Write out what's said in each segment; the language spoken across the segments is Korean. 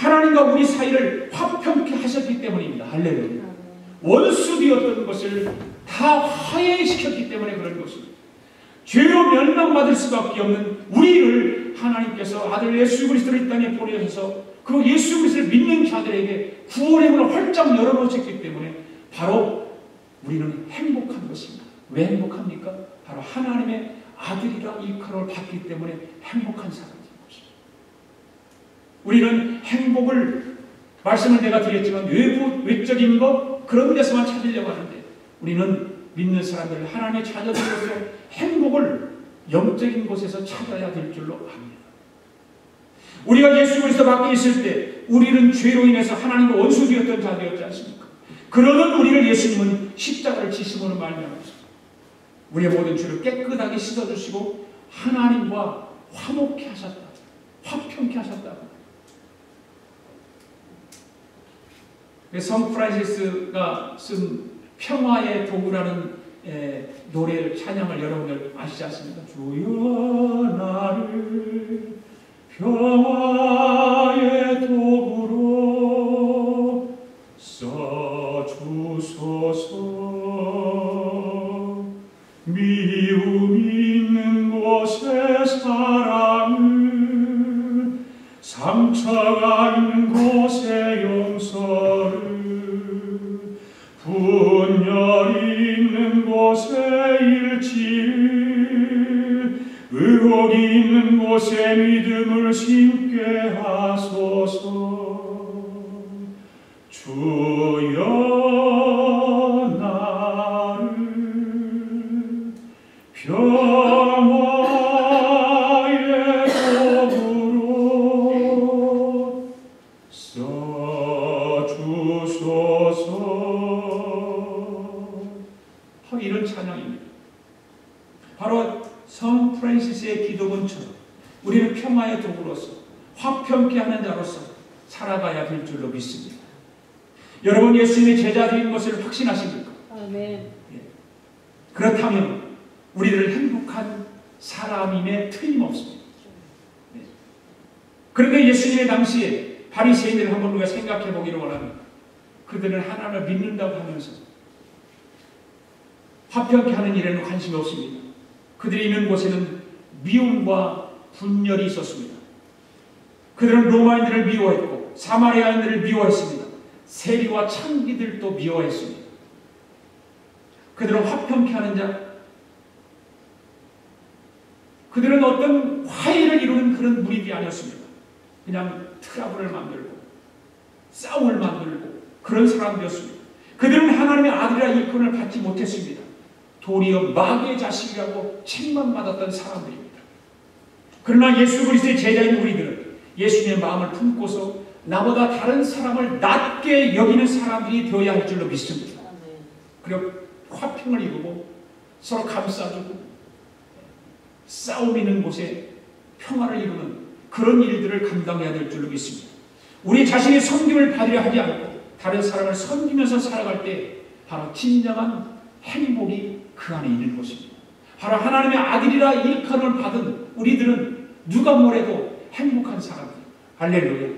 하나님과 우리 사이를 화평케 하셨기 때문입니다. 할렐루야. 원수 되었던 것을 다 화해시켰기 때문에 그런 것입니다. 죄로 멸망받을 수밖에 없는 우리를 하나님께서 아들 예수 그리스도를 이 땅에 보내셔서 그 예수 그리스도를 믿는 자들에게 구원의 문을 활짝 열어놓으셨기 때문에 바로 우리는 행복한 것입니다. 왜 행복합니까? 바로 하나님의 아들이라 일컬음을 받기 때문에 행복한 사람인 것입니다. 우리는 행복을 말씀을 내가 드렸지만 외적인 것 그런 데서만 찾으려고 하는데 우리는 믿는 사람들 하나님의 자녀들로서 행복을 영적인 곳에서 찾아야 될 줄로 압니다. 우리가 예수 그리스도 밖에 있을 때 우리는 죄로 인해서 하나님과 원수되었던 자들이었지 않습니까? 그러던 우리를 예수님은 십자가를 지심으로 말미암아서 우리의 모든 죄를 깨끗하게 씻어주시고 하나님과 화목케 하셨다. 화평케 하셨다. 성 프란시스가 쓴 평화의 도구라는 노래를 찬양을 여러분들 아시지 않습니까? 주여 나를 평화의 도구로 써주소서. 미움 있는 곳에 사랑을, 상처가 있는 곳에 용서를, 분열이 있는 곳에 일치를, 의혹이 있는 곳에 믿음을 심게 하소서. 주여 나를 평화의 도구로 써주소서. 이런 찬양입니다. 바로 성 프란시스의 기도문처럼 우리는 평화의 도구로서 화평케 하는 자로서 살아가야 될 줄로 믿습니다. 여러분 예수님의 제자들인 것을 확신하십니까? 아멘. 예. 그렇다면 우리를 행복한 사람임에 틀림없습니다. 네. 그런데 예수님의 당시에 바리새인들을 한번 우리가 생각해 보기를 원합니다. 그들은 하나님을 믿는다고 하면서 화평케 하는 일에는 관심이 없습니다. 그들이 있는 곳에는 미움과 분열이 있었습니다. 그들은 로마인들을 미워했고 사마리아인들을 미워했습니다. 세리와 창기들도 미워했습니다. 그들은 화평케 하는 자, 그들은 어떤 화해를 이루는 그런 무리들이 아니었습니다. 그냥 트러블을 만들고 싸움을 만들고 그런 사람들이었습니다. 그들은 하나님의 아들이라 일컬음을 받지 못했습니다. 도리어 마귀의 자식이라고 책망받았던 사람들입니다. 그러나 예수 그리스도의 제자인 우리들은 예수님의 마음을 품고서 나보다 다른 사람을 낮게 여기는 사람들이 되어야 할 줄로 믿습니다. 그리고 화평을 이루고 서로 감싸주고 싸움 있는 곳에 평화를 이루는 그런 일들을 감당해야 될 줄로 믿습니다. 우리 자신의 섬김을 받으려 하지 않고 다른 사람을 섬기면서 살아갈 때 바로 진정한 행복이 그 안에 있는 것입니다. 바로 하나님의 아들이라 일컬음을 받은 우리들은 누가 뭐래도 행복한 사람들. 할렐루야.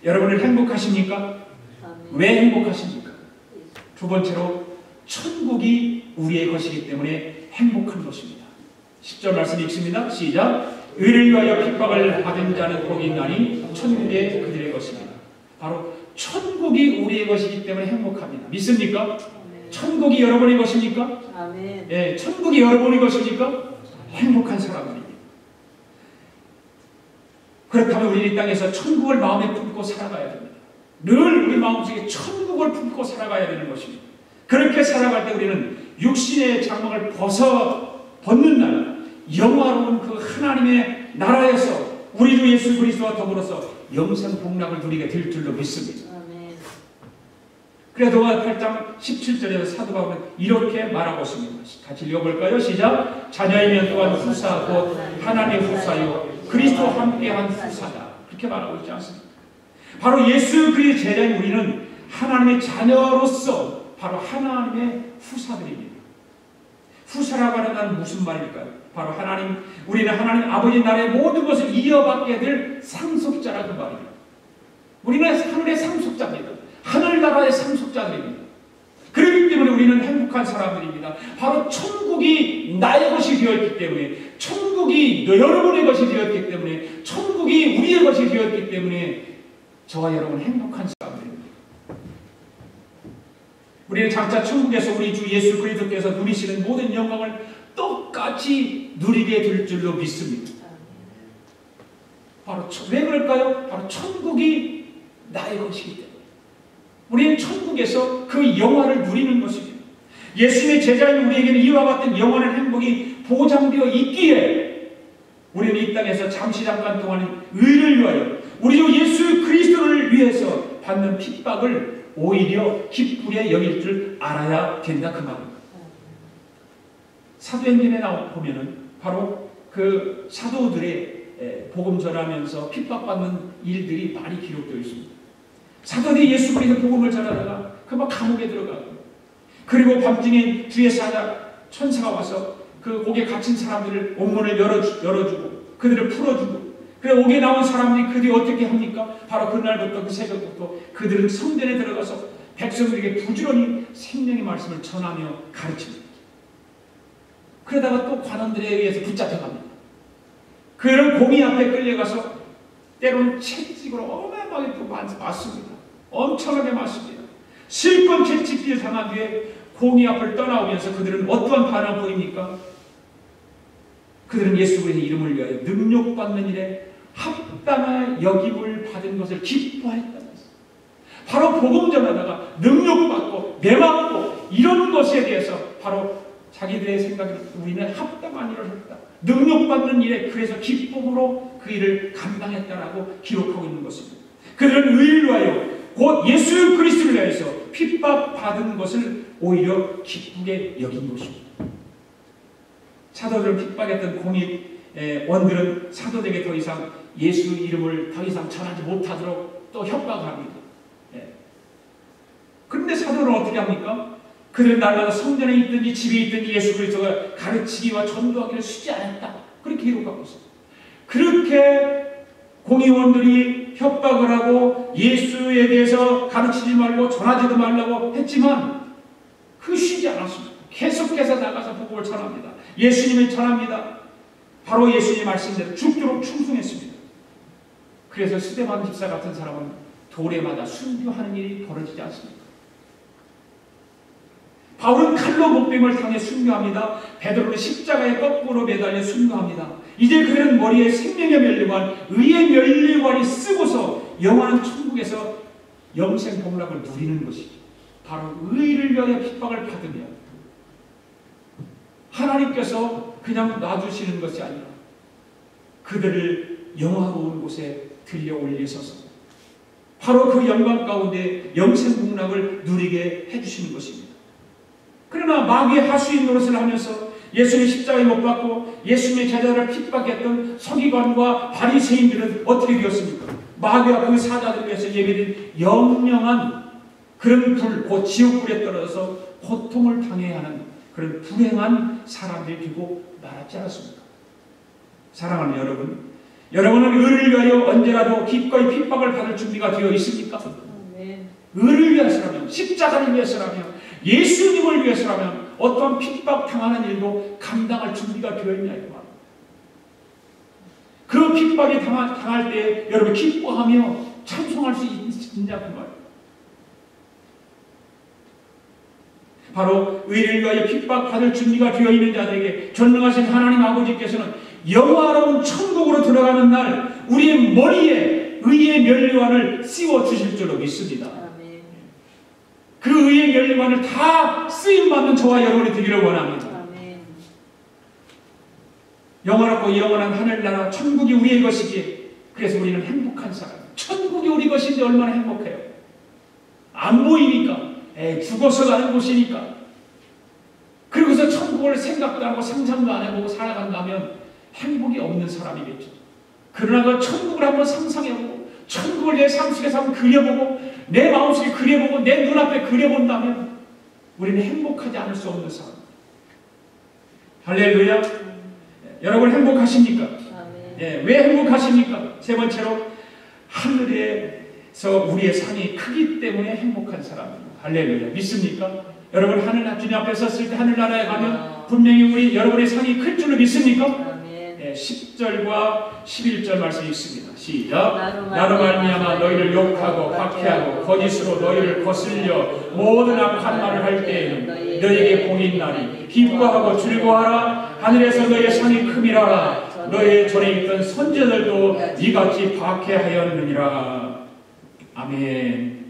여러분은 행복하십니까? 아멘. 왜 행복하십니까? 두 번째로 천국이 우리의 것이기 때문에 행복한 것입니다. 10절 말씀 읽습니다. 시작. 의를 위하여 핍박을 받은 자는 복이 있나니 천국이 그들의 것입니다. 바로 천국이 우리의 것이기 때문에 행복합니다. 믿습니까? 아멘. 천국이 여러분의 것입니까? 아멘. 예, 천국이 여러분의 것입니까? 행복한 사람들입니다. 그렇다면 우리 이 땅에서 천국을 마음에 품고 살아가야 됩니다. 늘 우리 마음속에 천국을 품고 살아가야 되는 것입니다. 그렇게 살아갈 때 우리는 육신의 장막을 벗는 날 영화로운 그 하나님의 나라에서 우리 주 예수 그리스도와 더불어서 영생 복락을 누리게 될 줄로 믿습니다. 아멘. 그래도 8장 17절에서 사도 바울은 이렇게 말하고 있습니다. 같이 읽어볼까요? 시작. 자녀이면 또한 후사 곧 하나님의 후사요 그리스도와 함께한 후사다. 그렇게 말하고 있지 않습니까? 바로 예수 그리스도의 제자인 우리는 하나님의 자녀로서 바로 하나님의 후사들입니다. 후사라고 하는 건 무슨 말일까요? 바로 우리는 하나님 아버지 나라의 모든 것을 이어받게 될 상속자라는 말입니다. 우리는 하늘의 상속자입니다. 하늘나라의 상속자들입니다. 그렇기 때문에 우리는 행복한 사람들입니다. 바로 천국이 나의 것이 되었기 때문에, 천국이 여러분의 것이 되었기 때문에, 천국이 우리의 것이 되었기 때문에 저와 여러분은 행복한 사람들입니다. 우리는 장차 천국에서 우리 주 예수 그리스도께서 누리시는 모든 영광을 똑같이 누리게 될 줄로 믿습니다. 바로 왜 그럴까요? 바로 천국이 나의 것이기 때문에 우리는 천국에서 그 영화를 누리는 것입니다. 예수님의 제자인 우리에게는 이와 같은 영원한 행복이 보장되어 있기에 우리는 이 땅에서 잠깐 동안 의를 위하여 우리 주 예수 그리스도를 위해서 받는 핍박을 오히려 기쁘게 여길 줄 알아야 된다 그 말입니다. 사도행전에 보면은 바로 그 사도들의 복음 전하면서 핍박받는 일들이 많이 기록되어 있습니다. 사도들이 예수 그리스도 복음을 전하다가 그만 감옥에 들어가고, 그리고 밤중에 주의 천사가 와서 그 옥에 갇힌 사람들을 옥문을 열어주고 그들을 풀어주고, 그래 옥에 나온 사람들이 그들이 어떻게 합니까? 바로 그날부터 그 새벽부터 그들은 성전에 들어가서 백성들에게 부지런히 생명의 말씀을 전하며 가르칩니다. 그러다가 또 관원들에 의해서 붙잡혀갑니다. 그런 공의 앞에 끌려가서 때로는 채찍으로 어마어마하게 또 맞습니다. 엄청나게 맞습니다. 실컷 채찍질 당한 뒤에 공의 앞을 떠나오면서 그들은 어떠한 반응을 보입니까? 그들은 예수 그리스도의 이름을 위하여 능력받는 일에 합당한 여김을 받은 것을 기뻐했다는 것입니다. 바로 복음 전하다가 능력받고 매맞고 이런 것에 대해서 바로 자기들의 생각에 우리는 합당한 일을 했다, 능력받는 일에 그래서 기쁨으로 그 일을 감당했다라고 기록하고 있는 것입니다. 그들은 의를 위하여 곧 예수 그리스도를 위해서 핍박받은 것을 오히려 기쁘게 여긴 것입니다. 사도들을 핍박했던 공익원들은 사도들에게 더 이상 예수 이름을 더 이상 전하지 못하도록 또 협박합니다. 그런데 사도는 어떻게 합니까? 그들은 날마다 성전에 있든지 집에 있든지 예수 그리스도가 가르치기와 전도하기를 쉬지 않았다, 그렇게 기록하고 있습니다. 그렇게 공의원들이 협박을 하고 예수에 대해서 가르치지 말고 전하지도 말라고 했지만 그 쉬지 않았습니다. 계속해서 나가서 복음을 전합니다. 예수님을 전합니다. 바로 예수님의 말씀대로 죽도록 충성했습니다. 그래서 스데반 집사 같은 사람은 돌에 맞아 순교하는 일이 벌어지지 않습니다. 바울은 칼로 목뱀을 당해 순교합니다. 베드로는 십자가에 거꾸로 매달려 순교합니다. 이제 그들은 머리에 생명의 면류관, 의의 면류관이 쓰고서 영원한 천국에서 영생 복락을 누리는 것이죠. 바로 의를 위하여 핍박을 받으며 하나님께서 그냥 놔주시는 것이 아니라 그들을 영화로운 곳에 들려 올리셔서 바로 그 영광 가운데 영생 복락을 누리게 해주시는 것입니다. 그러나 마귀의 하수인 노릇을 하면서 예수님 십자가에 못 박고 예수님의 제자를 핍박했던 서기관과 바리새인들은 어떻게 되었습니까? 마귀와 그 사자들을 위해서 예비된 영영한 그런 불, 곧 지옥불에 떨어져서 고통을 당해야 하는 그런 불행한 사람들이 되고 말았지 않았습니까? 사랑하는 여러분, 여러분은 의를 위하여 언제라도 기꺼이 핍박을 받을 준비가 되어 있습니까? 의를 위해서라면, 십자가를 위해서라면, 예수님을 위해서라면 어떠한 핍박 당하는 일도 감당할 준비가 되어 있냐 이 말. 그 핍박에 당할 때 여러분 기뻐하며 찬송할 수 있냐 그 말. 바로 의를 위하여 핍박받을 준비가 되어 있는 자들에게 전능하신 하나님 아버지께서는 영화로운 천국으로 들어가는 날 우리의 머리에 의의 면류관을 씌워 주실 줄로 믿습니다. 그 의의 면류관을 다 쓰임받는 저와 여러분이 되기를 원합니다. 영원하고 영원한 하늘나라 천국이 우리의 것이기에 그래서 우리는 행복한 사람. 천국이 우리 것인데 얼마나 행복해요. 안 보이니까, 죽어서 가는 곳이니까. 그러고서 천국을 생각도 안 하고 상상도 안 해보고 살아간다면 행복이 없는 사람이겠죠. 그러나 그 천국을 한번 상상해보고 천국을 내 삶 속에서 한번 그려보고 내 마음속에 그려보고 내 눈앞에 그려본다면 우리는 행복하지 않을 수 없는 사람. 할렐루야. 여러분 행복하십니까? 왜 행복하십니까? 세 번째로 하늘의 우리의 상이 크기 때문에 행복한 사람입니다. 할렐루야. 믿습니까? 여러분 하늘 주님 앞에 섰을 때 하늘나라에 가면 분명히 여러분의 상이 클 줄로 믿습니까? 10절과 11절 말씀이 있습니다. 시작. 나로 말미암아 너희를 욕하고 박해하고 거짓으로 너희를 거슬려 모든 악한 말을 할 때에는 너희에게 복이 있나니 기뻐하고 즐거워하라. 하늘에서 너희의 상이 큼이라. 너희의 전에 있던 선지자들도 이같이 박해하였느니라. 아멘.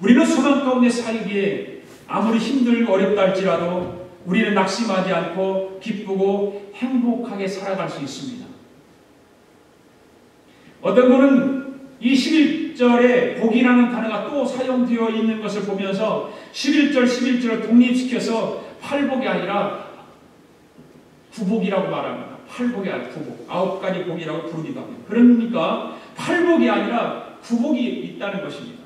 우리는 소망 가운데 살기에 아무리 힘들고 어렵다 할지라도 우리는 낙심하지 않고 기쁘고 행복하게 살아갈 수 있습니다. 어떤 분은 이 11절에 복이라는 단어가 또 사용되어 있는 것을 보면서 11절을 독립시켜서 팔복이 아니라 구복이라고 말합니다. 팔복이 아니라 구복. 9가지 복이라고 부르기도 합니다. 그러니까 팔복이 아니라 구복이 있다는 것입니다.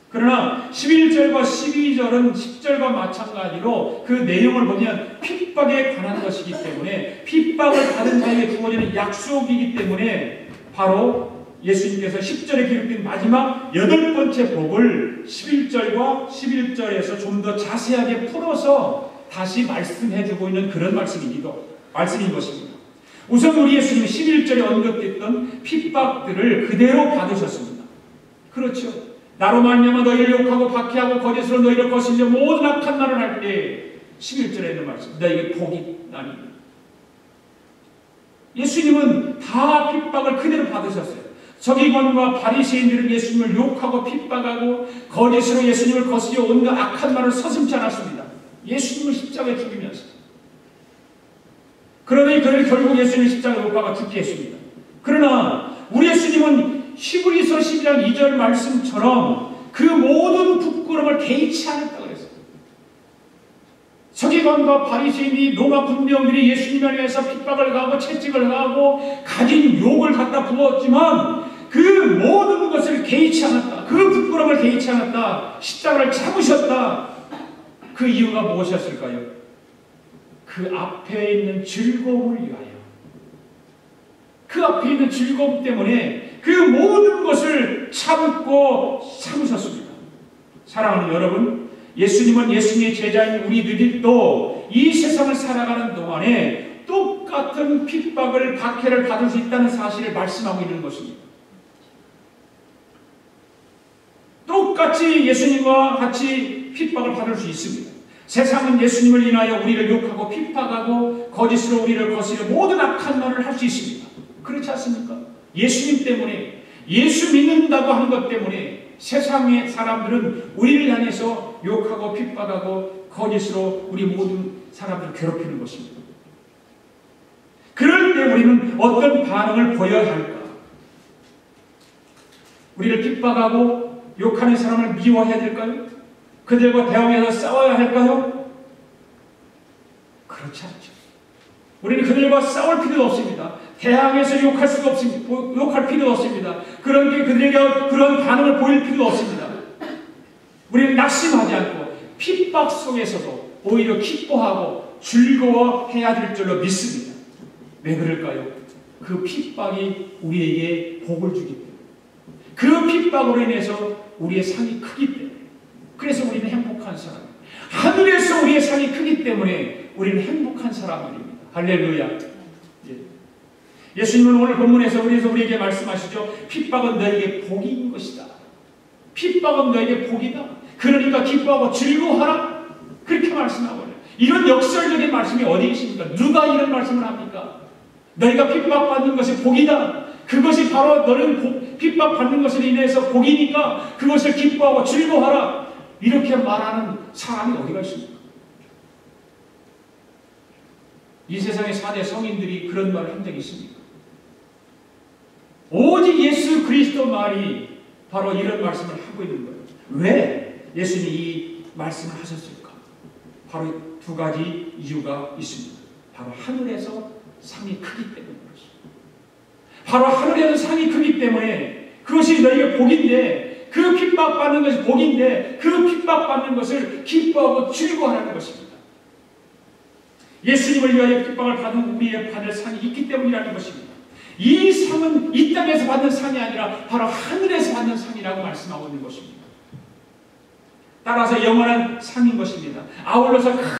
그러나 11절과 12절은 10절과 마찬가지로 그 내용을 보면 핍박에 관한 것이기 때문에 핍박을 받은 자에게 주어지는 약속이기 때문에 바로 예수님께서 10절에 기록된 마지막 8번째 복을 11절과 11절에서 좀 더 자세하게 풀어서 다시 말씀해주고 있는 그런 말씀인 것입니다. 우선 우리 예수님은 11절에 언급됐던 핍박들을 그대로 받으셨습니다. 그렇죠. 나로 말미암아 너희를 욕하고 박해하고 거짓으로 너희를 거슬려 모든 악한 말을 할 때 11절에 있는 말씀 너희에게 복이 나니. 예수님은 다 핍박을 그대로 받으셨어요. 서기관과 바리새인들은 예수님을 욕하고 핍박하고 거짓으로 예수님을 거슬려 온갖 악한 말을 서슴지 않았습니다. 예수님을 십자가에 죽이면서. 그러니 그를 결국 예수님을 십자가에 못 박아 죽게 했습니다. 그러나 우리 예수님은 히브리서 12장 2절 말씀처럼 그 모든 부끄러움을 개의치 않았다고 그랬어요. 서기관과 바리새인이 로마 군병들이 예수님을 위해서 핍박을 가하고 채찍을 가하고 가진 욕을 갖다 부었지만 그 모든 것을 개의치 않았다. 그 부끄러움을 개의치 않았다. 십자가를 참으셨다. 그 이유가 무엇이었을까요? 그 앞에 있는 즐거움을 위하여. 그 앞에 있는 즐거움 때문에 그 모든 것을 참으셨습니다. 사랑하는 여러분, 예수님은 예수님의 제자인 우리들도 이 세상을 살아가는 동안에 똑같은 핍박을 박해를 받을 수 있다는 사실을 말씀하고 있는 것입니다. 똑같이 예수님과 같이 핍박을 받을 수 있습니다. 세상은 예수님을 인하여 우리를 욕하고 핍박하고 거짓으로 우리를 거스려 모든 악한 말을 할 수 있습니다. 그렇지 않습니까? 예수님 때문에, 예수 믿는다고 하는 것 때문에 세상의 사람들은 우리를 향해서 욕하고 핍박하고 거짓으로 우리 모든 사람들을 괴롭히는 것입니다. 그럴 때 우리는 어떤 반응을 보여야 할까? 우리를 핍박하고 욕하는 사람을 미워해야 될까요? 그들과 대응해서 싸워야 할까요? 그렇지 않죠. 우리는 그들과 싸울 필요도 없습니다. 대항해서 욕할 수도 없습니다. 욕할 필요도 없습니다. 그런데 그들에게 그런 반응을 보일 필요도 없습니다. 우리는 낙심하지 않고 핍박 속에서도 오히려 기뻐하고 즐거워해야 될 줄로 믿습니다. 왜 그럴까요? 그 핍박이 우리에게 복을 주기 때문에, 그 핍박으로 인해서 우리의 상이 크기 때문에, 그래서 우리는 행복한 사람. 하늘에서 우리의 상이 크기 때문에 우리는 행복한 사람들입니다. 할렐루야. 예수님은 오늘 본문에서 우리에게 말씀하시죠. 핍박은 너에게 복인 것이다. 핍박은 너에게 복이다. 그러니까 기뻐하고 즐거워하라. 그렇게 말씀하고 있어요. 이런 역설적인 말씀이 어디 있습니까? 누가 이런 말씀을 합니까? 너희가 핍박받는 것이 복이다. 그것이 바로 너는 핍박받는 것으로 인해서 복이니까 그것을 기뻐하고 즐거워하라. 이렇게 말하는 사람이 어디가 있습니까? 이 세상의 4대 성인들이 그런 말을 한 적이 있습니까? 오직 예수 그리스도 말이 바로 이런 말씀을 하고 있는 거예요. 왜 예수님이 이 말씀을 하셨을까? 바로 두 가지 이유가 있습니다. 바로 하늘에서 상이 크기 때문에 그렇습니다. 바로 하늘에서 상이 크기 때문에 그것이 너희의 복인데, 그 핍박받는 것이 복인데 그 핍박받는 것을 기뻐하고 즐거워하는 것입니다. 예수님을 위하여 핍박을 받은 우리의 받을 상이 있기 때문이라는 것입니다. 이 상은 이 땅에서 받는 상이 아니라 바로 하늘에서 받는 상이라고 말씀하고 있는 것입니다. 따라서 영원한 상인 것입니다. 아울러서